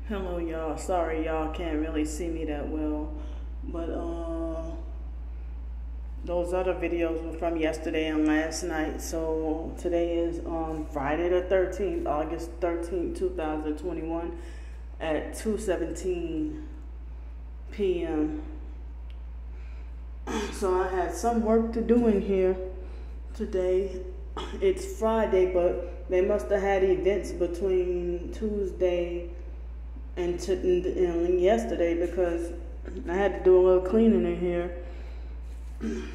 Hello y'all, sorry y'all can't really see me that well, but those other videos were from yesterday and last night. So today is Friday the 13th, August 13th, 2021 at 2:17 p.m. So I had some work to do in here today. It's Friday, but they must have had events between Tuesday and yesterday, because I had to do a little cleaning in here.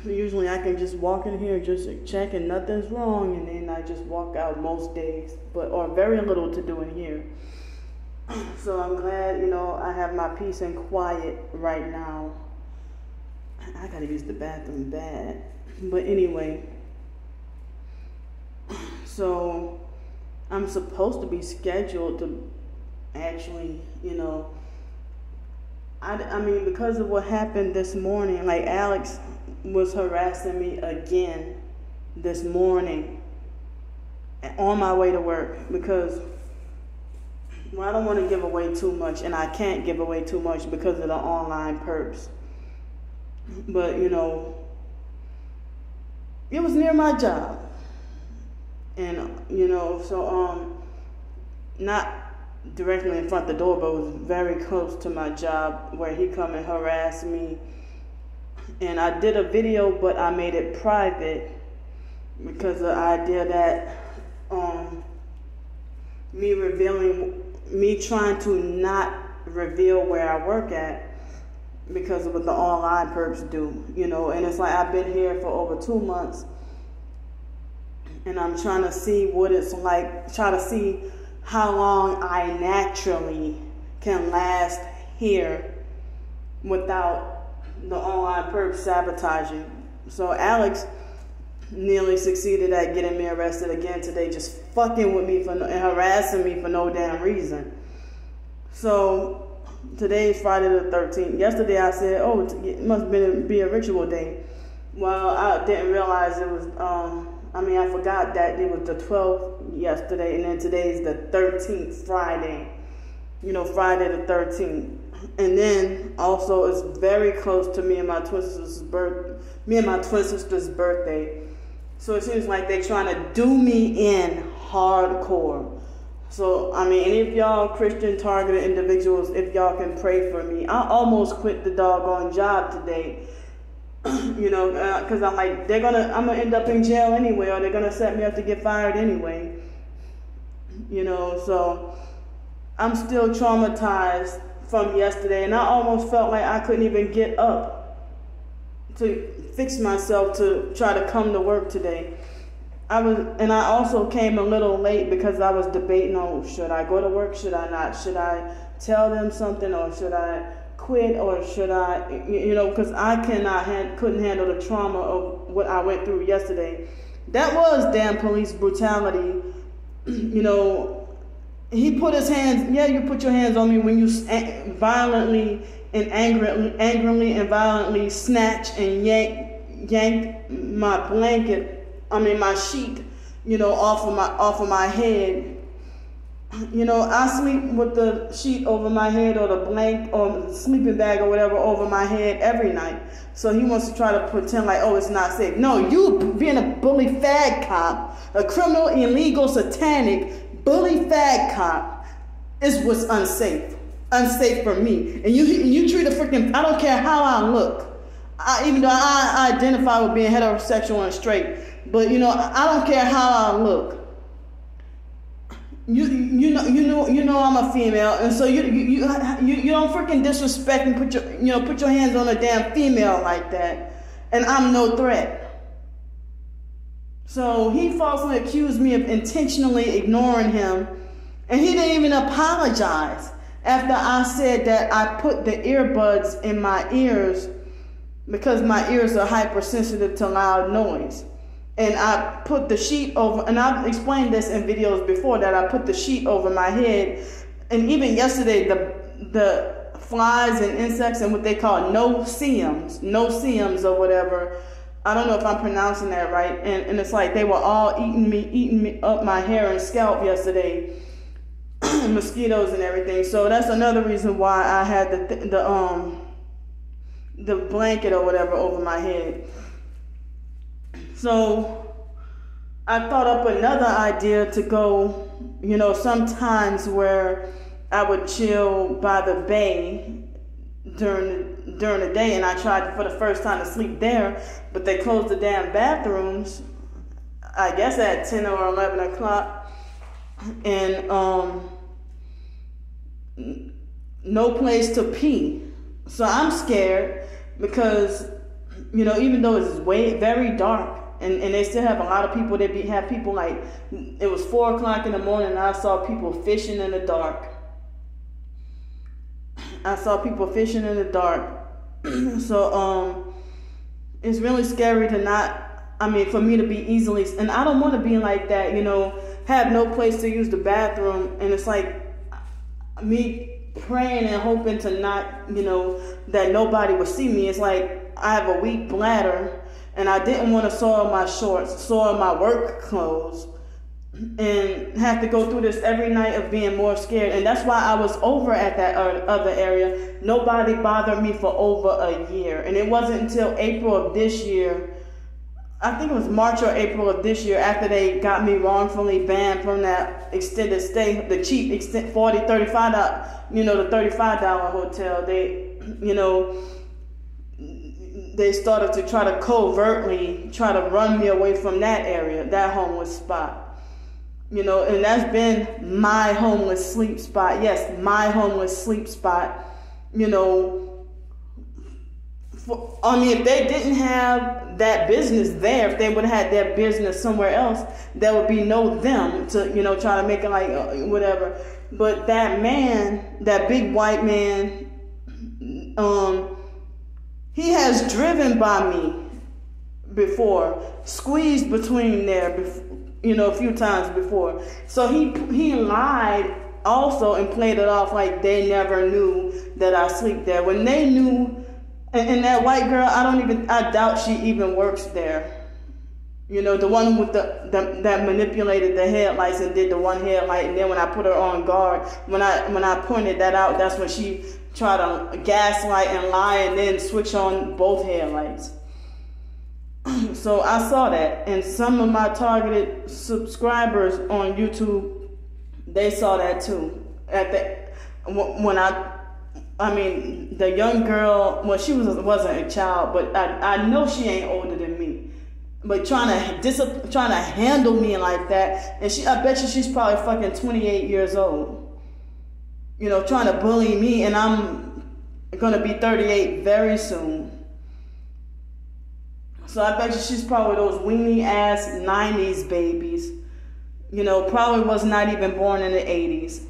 Usually I can just walk in here just check and nothing's wrong, and then I just walk out most days, or very little to do in here. So I'm glad, I have my peace and quiet right now. I gotta use the bathroom bad, but anyway, so I'm supposed to be scheduled to actually, I mean, because of what happened this morning, like Alex was harassing me again this morning on my way to work, because, well, I don't want to give away too much, and I can't give away too much because of the online perps. But, it was near my job. And, so, not directly in front of the door, but it was very close to my job, where he come and harass me. And I did a video, but I made it private because of the idea that me trying to not reveal where I work at because of what the online perps do, and it's like I've been here for over 2 months, and I'm trying to see what it's like, try to see how long I naturally can last here without the online perps sabotaging. So Alex nearly succeeded at getting me arrested again today, just fucking with me and harassing me for no damn reason. So today is Friday the 13th. Yesterday I said, oh, it must be a ritual day. Well, I didn't realize it was, I forgot that it was the 12th yesterday, and then today's the 13th, Friday. Friday the 13th. And then also it's very close to me and my twin sister's birthday. So it seems like they're trying to do me in hardcore. So, any of y'all Christian targeted individuals, if y'all can pray for me. I almost quit the doggone job today. Because I'm like, I'm going to end up in jail anyway, or they're going to set me up to get fired anyway. So I'm still traumatized from yesterday, and I almost felt like I couldn't even get up to fix myself to try to come to work today. I also came a little late because I was debating on, should I go to work, should I not, should I tell them something, or should I quit, or should I, because I couldn't handle the trauma of what I went through yesterday. That was damn police brutality. He put his hands, you put your hands on me when you violently and angrily and violently snatch and yank my my sheet, off of my head. I sleep with the sheet over my head, or the blanket, or the sleeping bag, or whatever over my head every night. So he wants to try to pretend like, oh, it's not safe. No, you being a bully fag cop, a criminal, illegal, satanic bully fag cop is what's unsafe for me. And you treat a freaking, I don't care how I look. Even though I identify with being heterosexual and straight, but I don't care how I look. You know I'm a female, and so you don't freaking disrespect and put your hands on a damn female like that, and I'm no threat. So he falsely accused me of intentionally ignoring him, and he didn't even apologize after I said that I put the earbuds in my ears because my ears are hypersensitive to loud noise. And I put the sheet over, and I've explained this in videos before, that I put the sheet over my head. And even yesterday, the flies and insects and what they call no-see-ums or whatever, I don't know if I'm pronouncing that right, and it's like they were all eating me up my hair and scalp yesterday. mosquitoes and everything. So that's another reason why I had the blanket or whatever over my head. So I thought up another idea to go, sometimes where I would chill by the bay during the day, and I tried for the first time to sleep there, but they closed the damn bathrooms, I guess at 10 or 11 o'clock, and no place to pee. So I'm scared because, even though it's very dark, and they still have a lot of people, have people like, it was 4 o'clock in the morning and I saw people fishing in the dark. So it's really scary for me to be easily, and I don't want to be like that, have no place to use the bathroom, and it's like me praying and hoping to not, that nobody would see me. It's like I have a weak bladder, and I didn't want to soil my shorts, soil my work clothes, and have to go through this every night of being more scared. And that's why I was over at that other area. Nobody bothered me for over a year. And it wasn't until April of this year, I think it was March or April of this year, after they got me wrongfully banned from that extended stay, the cheap $40, $35, the $35 hotel. They started to try to covertly try to run me away from that area, that homeless spot. And that's been my homeless sleep spot. Yes, my homeless sleep spot. If they didn't have that business there, if they would have had their business somewhere else, there would be no them to, try to make it like whatever. But that man, that big white man, he has driven by me before, squeezed between there, a few times before. So he lied also and played it off like they never knew that I sleep there. When they knew, and that white girl, I doubt she even works there. The one with that manipulated the headlights and did the one headlight, and then when I put her on guard, when I pointed that out, that's when she tried to gaslight and lie and then switch on both headlights. So I saw that, and some of my targeted subscribers on YouTube, they saw that too. The young girl, well, she wasn't a child, but I know she ain't older than me. But trying to handle me like that, and I bet you she's probably fucking 28 years old. Trying to bully me, and I'm gonna be 38 very soon. So I bet you she's probably those weenie ass 90s babies. Probably was not even born in the 80s,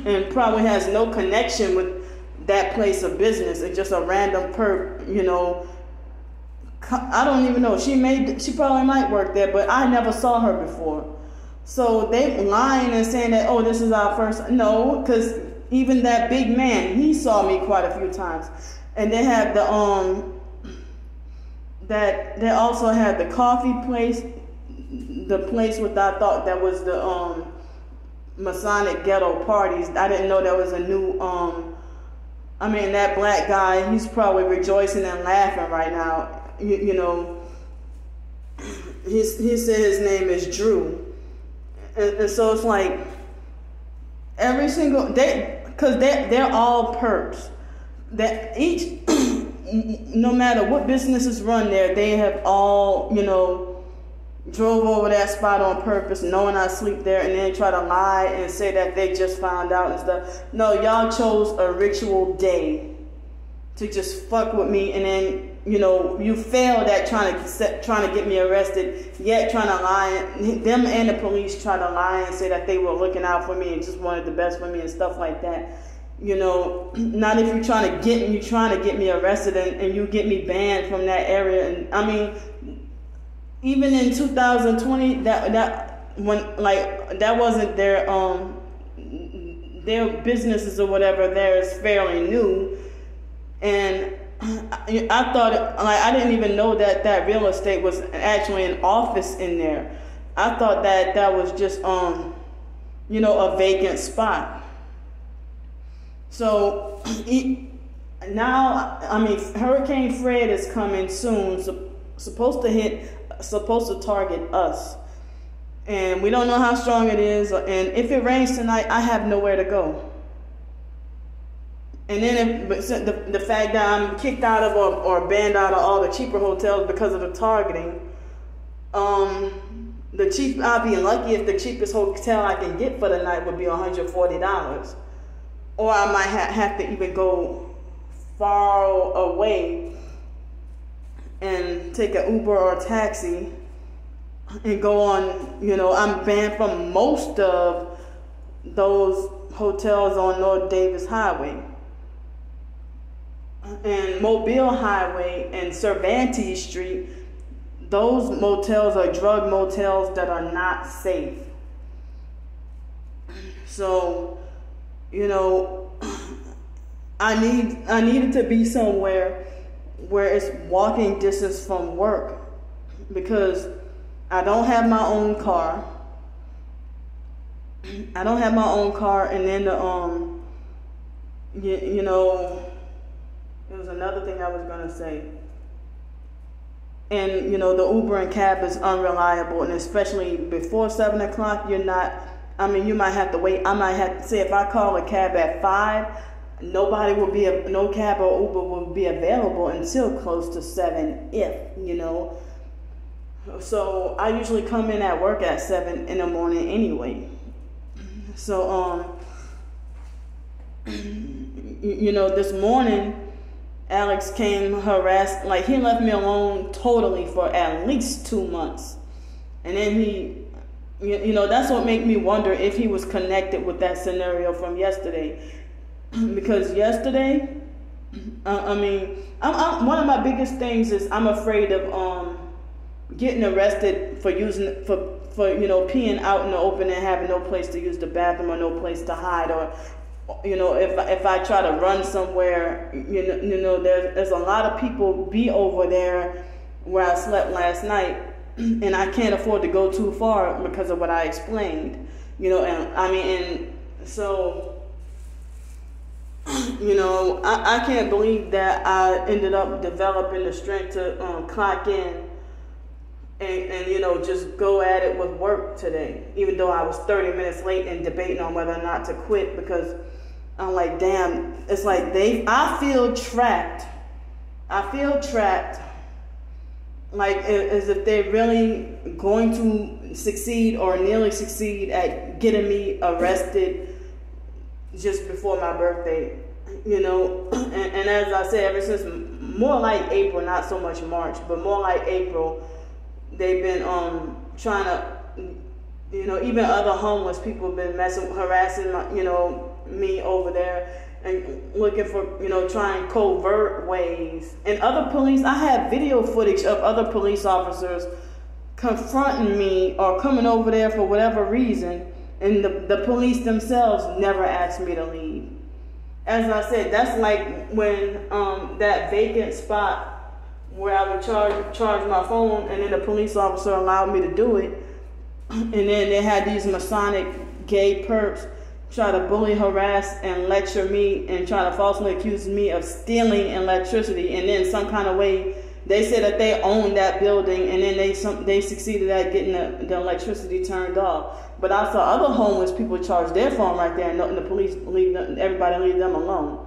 and probably has no connection with that place of business. It's just a random perp, I don't even know. She probably might work there, but I never saw her before. So they lying and saying that, oh, this is our first. No, because even that big man, he saw me quite a few times. And they have they also had the coffee place, the place with, I thought that was the Masonic ghetto parties. I didn't know that was a new that black guy, he's probably rejoicing and laughing right now. He said his name is Drew. And so it's like every single day, because they're all perps. That each, no matter what businesses run there, they have all, drove over that spot on purpose, knowing I sleep there, and then try to lie and say that they just found out and stuff. No, y'all chose a ritual day to just fuck with me, and then you failed at trying to get me arrested, yet trying to lie. Them and the police try to lie and say that they were looking out for me and just wanted the best for me and stuff like that. Not if you're trying to get me arrested and you get me banned from that area. And even in 2020, that wasn't their businesses or whatever there is fairly new. And I thought, I didn't even know that real estate was actually an office in there. I thought that was just, a vacant spot. So now, I mean, Hurricane Fred is coming soon, supposed to target us. And we don't know how strong it is. And if it rains tonight, I have nowhere to go. And then the fact that I'm kicked out of or banned out of all the cheaper hotels because of the targeting, I'll be lucky if the cheapest hotel I can get for the night would be $140. Or I might have to even go far away and take an Uber or a taxi and go on. I'm banned from most of those hotels on North Davis Highway and Mobile Highway and Cervantes Street. Those motels are drug motels that are not safe. So, I needed to be somewhere where it's walking distance from work, because I don't have my own car. And then there was another thing I was gonna say. And the Uber and cab is unreliable, and especially before 7 o'clock, you might have to wait. I might have to say, if I call a cab at 5, no cab or Uber will be available until close to 7, So I usually come in at work at 7 in the morning anyway. So this morning, Alex came harassed, like he left me alone totally for at least 2 months. And then he, that's what made me wonder if he was connected with that scenario from yesterday. Because yesterday, I'm one of my biggest things is I'm afraid of getting arrested for peeing out in the open and having no place to use the bathroom or no place to hide, or if I try to run somewhere, there's a lot of people be over there where I slept last night, and I can't afford to go too far because of what I explained, so I can't believe that I ended up developing the strength to clock in and just go at it with work today, even though I was 30 minutes late and debating on whether or not to quit, because I'm like, damn, it's like I feel trapped, like as if they're really going to succeed or nearly succeed at getting me arrested just before my birthday, and as I said, ever since more like April, not so much March, but more like April, they've been trying to, even other homeless people have been harassing me over there and looking for, trying covert ways. And other police, I have video footage of other police officers confronting me or coming over there for whatever reason, and the police themselves never asked me to leave. As I said, that's like when that vacant spot where I would charge my phone, and then the police officer allowed me to do it, and then they had these Masonic gay perps try to bully, harass, and lecture me and try to falsely accuse me of stealing electricity, and then some kind of way they said that they owned that building, and then they succeeded at getting the electricity turned off. But I saw other homeless people charge their phone right there, and the police everybody leave them alone.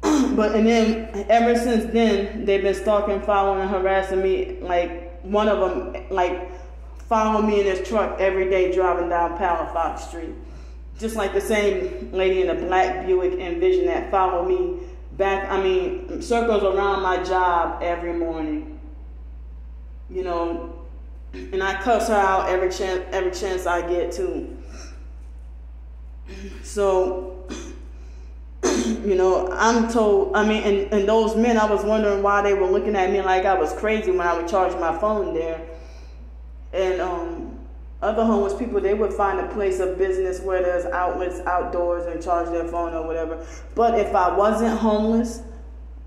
And then ever since then, they've been stalking, following, and harassing me. Like one of them, followed me in his truck every day driving down Palafox Street. Just like the same lady in the black Buick Envision that followed me back, circles around my job every morning. And I cuss her out every chance I get to. So, I'm told, and those men, I was wondering why they were looking at me like I was crazy when I would charge my phone there. And other homeless people, they would find a place of business where there's outlets outdoors and charge their phone or whatever. But if I wasn't homeless,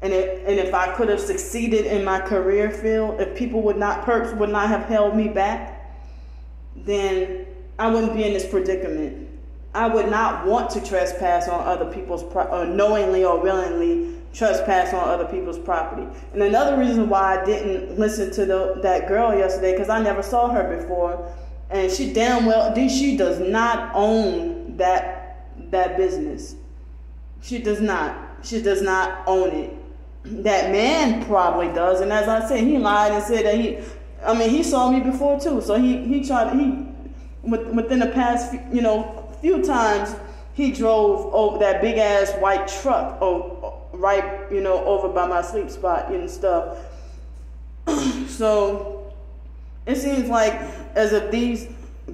and if I could have succeeded in my career field, if perps would not have held me back, then I wouldn't be in this predicament. I would not want to trespass on other people's or knowingly or willingly trespass on other people's property. And another reason why I didn't listen to that girl yesterday, because I never saw her before, and she does not own that business. She does not own it. That man probably does, and as I said, he lied and said that he saw me before too. So within the past few times he drove over that big ass white truck right over by my sleep spot and stuff. So it seems like as if these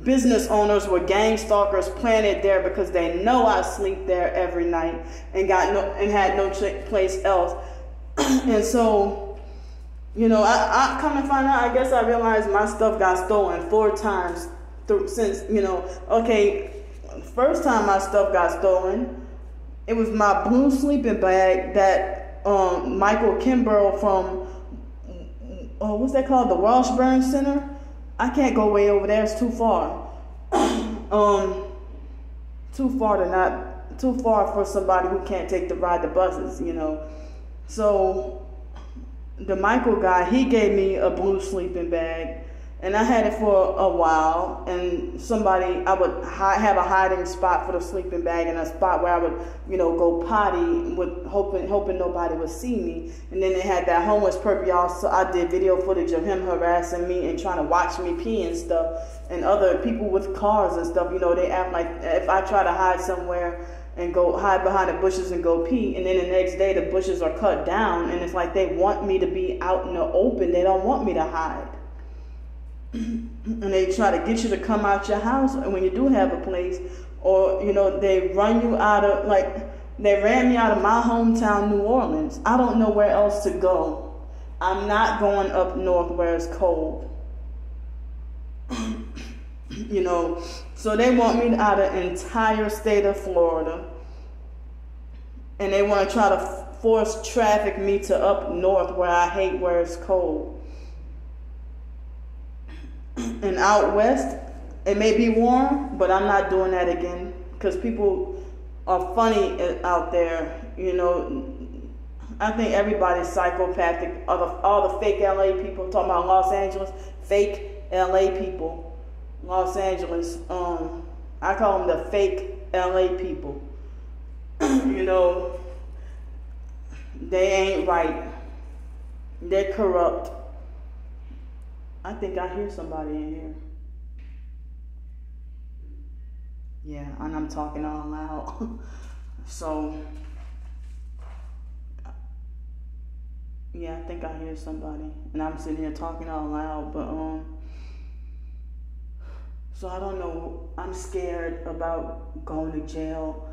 business owners were gang stalkers planted there because they know I sleep there every night and had no place else. And so, I come to find out, I guess I realized my stuff got stolen 4 times since, first time my stuff got stolen, it was my blue sleeping bag that Michael Kimbrough from, what's that called? The Washburn Center? I can't go way over there, it's too far. Too far for somebody who can't ride the buses, So the Michael guy, he gave me a blue sleeping bag, and I had it for a while. And I would have a hiding spot for the sleeping bag, and a spot where I would, go potty, hoping nobody would see me. And then they had that homeless perp, y'all. So I did video footage of him harassing me and trying to watch me pee and stuff. And other people with cars and stuff, they act like if I try to hide somewhere and go hide behind the bushes and go pee, and then the next day the bushes are cut down, and it's like they want me to be out in the open. They don't want me to hide. And they try to get you to come out your house when you do have a place, or they run you out of, they ran me out of my hometown, New Orleans. I don't know where else to go. I'm not going up north where it's cold. So they want me out of the entire state of Florida, and they want to try to force traffic me to up north where I hate where it's cold. And out west, it may be warm, but I'm not doing that again, because people are funny out there. I think everybody's psychopathic. All the fake LA people, talking about Los Angeles, fake LA people. Los Angeles, I call them the fake LA people. They ain't right. They're corrupt. I think I hear somebody in here. Yeah, and I'm talking all loud. So, yeah, I think I hear somebody. And I'm sitting here talking all loud, but, so I don't know. I'm scared about going to jail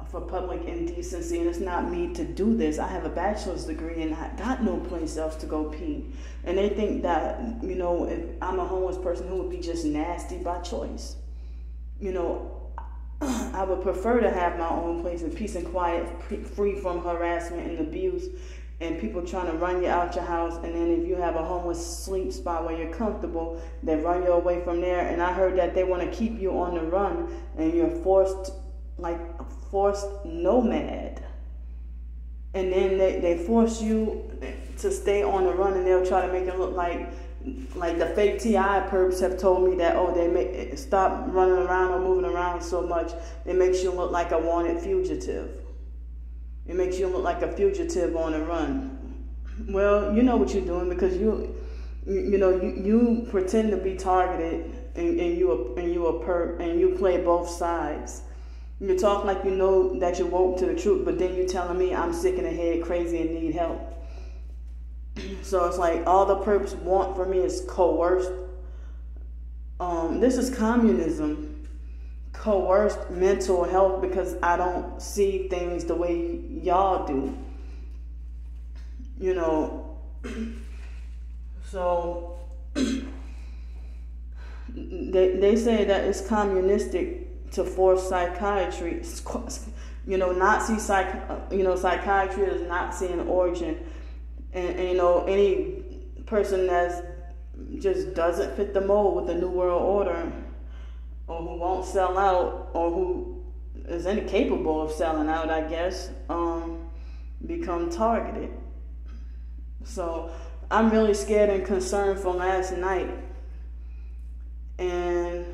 for public indecency, and it's not me to do this. I have a bachelor's degree and I got no place else to go pee. And they think that, if I'm a homeless person who would be just nasty by choice. I would prefer to have my own place in peace and quiet, free from harassment and abuse and people trying to run you out your house. And then if you have a homeless sleep spot where you're comfortable, they run you away from there. And I heard that they want to keep you on the run, and you're forced nomad. And then they force you to stay on the run, and they'll try to make it look like the fake TI perps have told me that, they stop running around or moving around so much. It makes you look like a wanted fugitive. It makes you look like a fugitive on the run. Well, you know what you're doing, because you pretend to be targeted, and you a perp, and you play both sides. You talk like you know that you're woke to the truth, but then you're telling me I'm sick in the head, crazy, and need help. So it's like all the perps want for me is coerced. This is communism. Coerced mental health, because I don't see things the way y'all do. So they say that it's communistic to force psychiatry. Nazi psychiatry is Nazi in origin, and any person that just doesn't fit the mold with the New World Order or who won't sell out, or who is incapable of selling out, I guess, become targeted. So I'm really scared and concerned for last night. And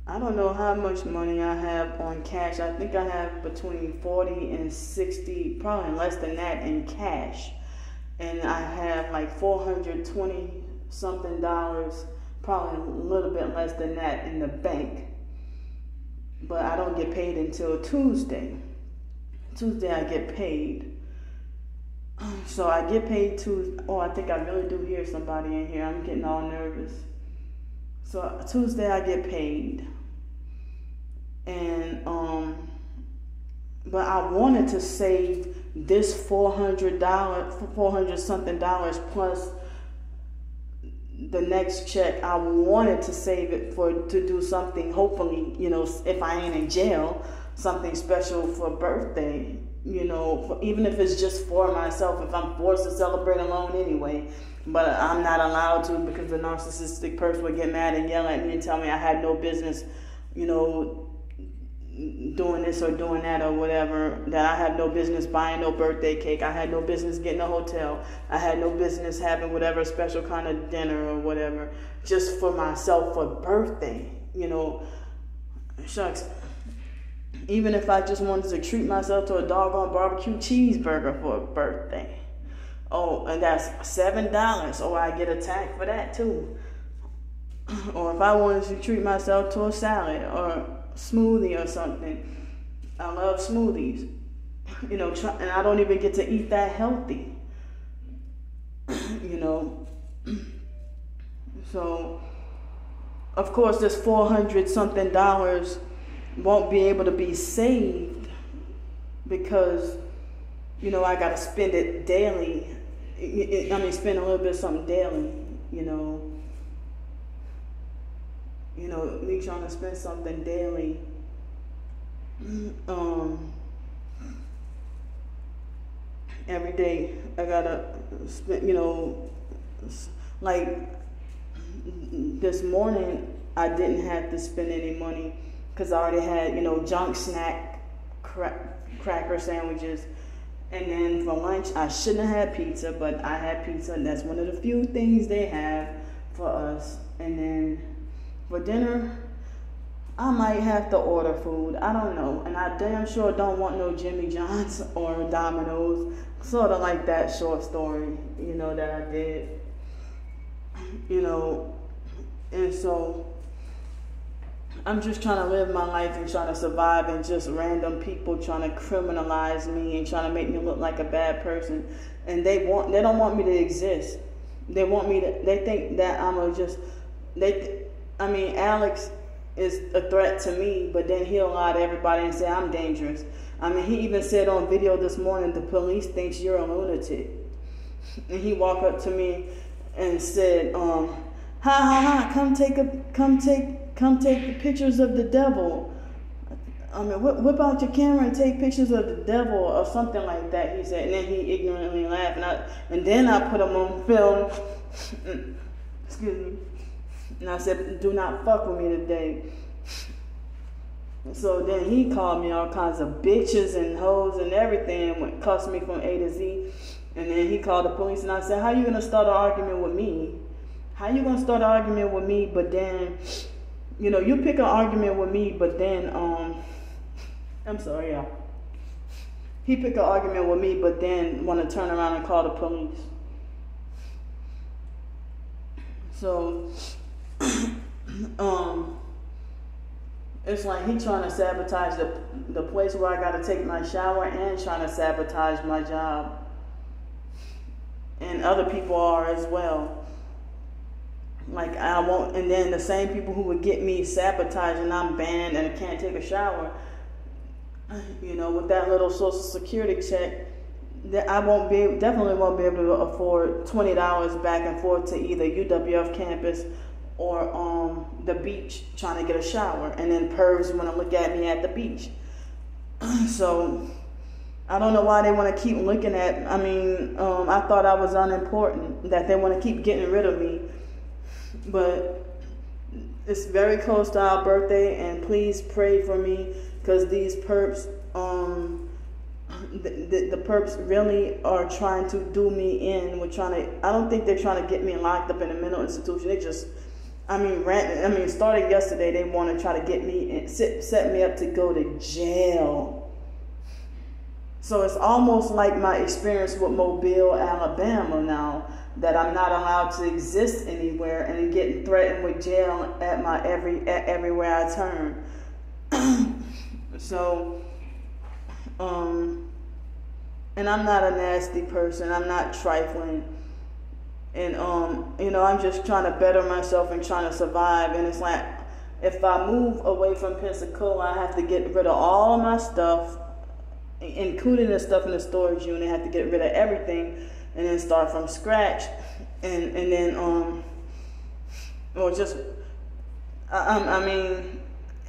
I don't know how much money I have on cash. I think I have between 40 and 60, probably less than that, in cash. And I have like $420 something, probably a little bit less than that in the bank. But I don't get paid until Tuesday. Tuesday I get paid. So I get paid Tuesday. Oh, I think I really do hear somebody in here. I'm getting all nervous. So Tuesday I get paid. And but I wanted to save this $400 something plus the next check. I wanted to save it to do something, hopefully, if I ain't in jail, something special for birthday, even if it's just for myself, if I'm forced to celebrate alone anyway. But I'm not allowed to, because the narcissistic person would get mad and yell at me and tell me I had no business, doing this or doing that or whatever, that I have no business buying no birthday cake, I had no business getting a hotel, I had no business having whatever special kind of dinner or whatever, just for myself for birthday, Shucks. Even if I just wanted to treat myself to a doggone barbecue cheeseburger for a birthday. Oh, and that's $7. Oh, I get attacked for that too. Or if I wanted to treat myself to a salad or smoothie or something. I love smoothies. And I don't even get to eat that healthy. So, of course, this $400 something won't be able to be saved because, I got to spend it daily. Spend a little bit of something daily, me trying to spend something daily. Every day I gotta spend, like this morning I didn't have to spend any money because I already had, junk snack cracker sandwiches. And then for lunch, I shouldn't have had pizza, but I had pizza, and that's one of the few things they have for us. And then for dinner, I might have to order food. I don't know. And I damn sure don't want no Jimmy John's or Domino's. Sort of like that short story, that I did. And so I'm just trying to live my life and trying to survive, and just random people trying to criminalize me and trying to make me look like a bad person. And they don't want me to exist. They think that Alex is a threat to me, but then he'll lie to everybody and say I'm dangerous. He even said on video this morning, the police thinks you're a lunatic. And he walked up to me and said, ha ha ha, come take the pictures of the devil. Whip out your camera and take pictures of the devil or something like that, he said. And then he ignorantly laughed. And then I put him on film. Excuse me. And I said, do not fuck with me today. So then he called me all kinds of bitches and hoes and everything, and cussed me from A to Z. And then he called the police, and I said, how you going to start an argument with me? How you going to start an argument with me, but then, you pick an argument with me, but then, I'm sorry, y'all. He picked an argument with me, but then want to turn around and call the police. So, it's like he trying to sabotage the place where I got to take my shower, and trying to sabotage my job. And other people are as well. Like and then the same people who would get me sabotaged and I'm banned and I can't take a shower, with that little Social Security check, that I definitely won't be able to afford $20 back and forth to either UWF campus or the beach trying to get a shower, and then pervs want to look at me at the beach. So I don't know why they want to keep looking at. I thought I was unimportant, that they want to keep getting rid of me. But it's very close to our birthday, and please pray for me, because these perps, the perps really are trying to do me in. I don't think they're trying to get me locked up in a mental institution. They just, starting yesterday, they want to try to get me and set me up to go to jail. So it's almost like my experience with Mobile, Alabama now, that I'm not allowed to exist anywhere and getting threatened with jail at everywhere I turn. So, and I'm not a nasty person. I'm not trifling. And, I'm just trying to better myself and trying to survive. And it's like, if I move away from Pensacola, I have to get rid of all of my stuff, including the stuff in the storage unit. I have to get rid of everything and then start from scratch. And then,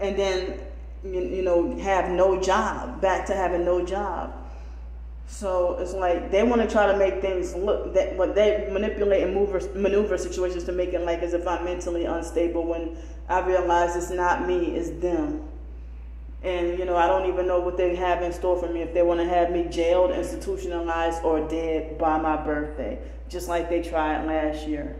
and then, have no job, back to having no job. So it's like they want to try to make things look that what they manipulate and maneuver situations to make it like as if I'm mentally unstable, when I realize it's not me, it's them. And I don't even know what they have in store for me, if they want to have me jailed, institutionalized, or dead by my birthday, just like they tried last year.